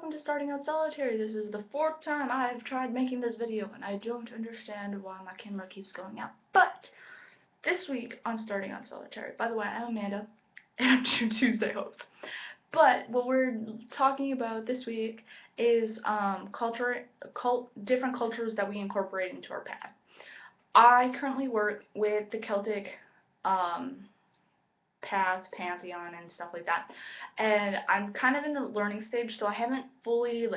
welcome to Starting Out Solitary. This is the 4th time I have tried making this video, and I don't understand why my camera keeps going out. But, this week on Starting Out Solitary, by the way, I'm Amanda, and I'm your Tuesday host. But, what we're talking about this week is different cultures that we incorporate into our path. I currently work with the Celtic path, pantheon, and stuff like that. And I'm kind of in the learning stage, so I haven't fully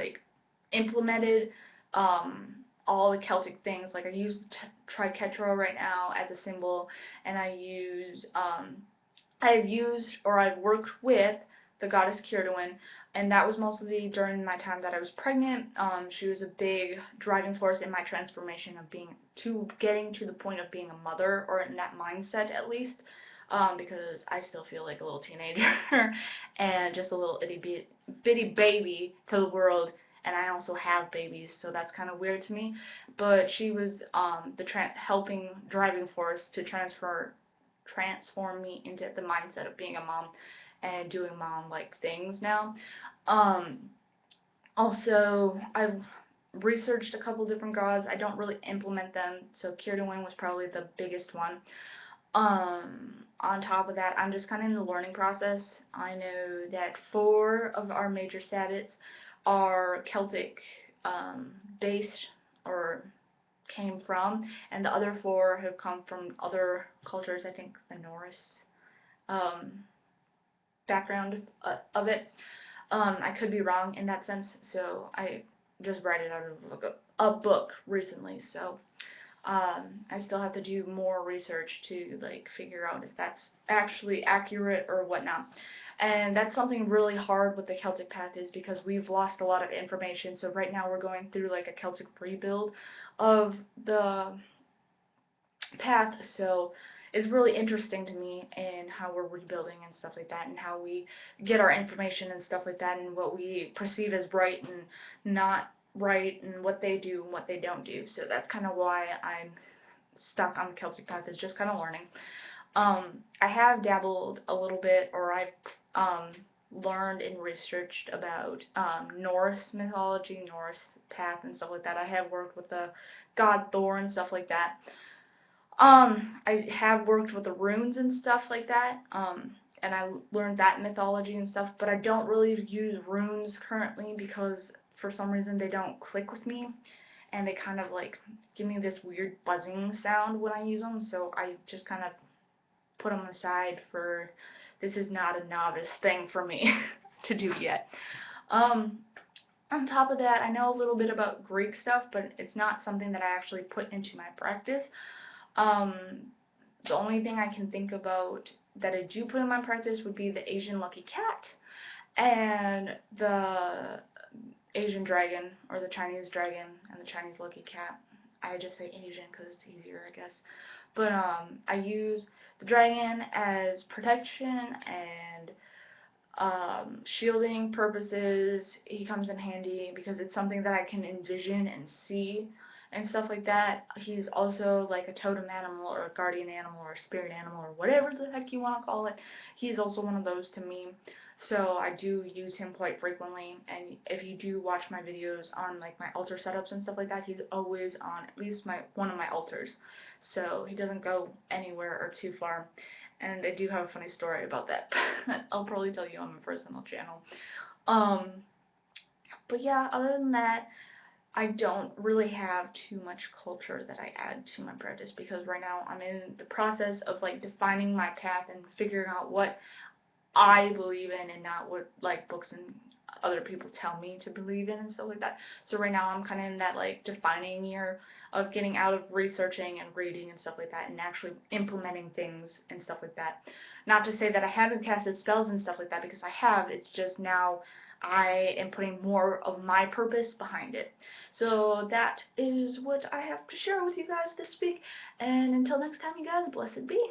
implemented all the Celtic things. Like I use triquetra right now as a symbol, and I've worked with the goddess Cyrduin, and that was mostly during my time that I was pregnant. She was a big driving force in my transformation of getting to the point of being a mother, or in that mindset at least. Because I still feel like a little teenager and just a little itty bitty baby to the world, and I also have babies, so that's kind of weird to me. But she was the helping driving force to transform me into the mindset of being a mom and doing mom-like things now. Also, I've researched a couple different gods. I don't really implement them, so Cyrduin was probably the biggest one. On top of that, I'm just kind of in the learning process. I know that 4 of our major status are Celtic based or came from, and the other 4 have come from other cultures. I think the Norse background of it. I could be wrong in that sense, so I just read it out of a book recently, so I still have to do more research to figure out if that's actually accurate or whatnot. And that's something really hard with the Celtic path, is because we've lost a lot of information. So right now we're going through a Celtic rebuild of the path. So it's really interesting to me in how we're rebuilding and stuff like that, and how we get our information and stuff like that, and what we perceive as right and not right, and what they do and what they don't do. So that's kind of why I'm stuck on the Celtic path, is just kind of learning. I have dabbled a little bit, or I've learned and researched about Norse mythology, Norse path and stuff like that. I have worked with the god Thor and stuff like that. I have worked with the runes and stuff like that, and I learned that mythology and stuff, but I don't really use runes currently because for some reason they don't click with me, and they kind of give me this weird buzzing sound when I use them, so I just kind of put them aside for, this is not a novice thing for me to do yet. On top of that, I know a little bit about Greek stuff, but it's not something that I actually put into my practice. The only thing I can think about that I do put in my practice would be the Asian lucky cat and the Asian dragon, or the Chinese dragon and the Chinese lucky cat. I just say Asian because it's easier, I guess. But I use the dragon as protection and shielding purposes. He comes in handy because it's something that I can envision and see and stuff like that. He's also like a totem animal, or a guardian animal, or a spirit animal, or whatever the heck you want to call it. He's also one of those to me. So I do use him quite frequently, and if you do watch my videos on my altar setups and stuff like that, he's always on at least one of my altars. So he doesn't go anywhere or too far. And I do have a funny story about that. I'll probably tell you on my personal channel. But yeah, other than that, I don't really have too much culture that I add to my practice, because right now I'm in the process of defining my path and figuring out what I believe in, and not what books and other people tell me to believe in and stuff like that. So right now I'm kind of in that defining year of getting out of researching and reading and stuff like that, and actually implementing things and stuff like that. Not to say that I haven't casted spells and stuff like that, because I have. It's just now I am putting more of my purpose behind it. So that is what I have to share with you guys this week, and until next time, you guys, blessed be.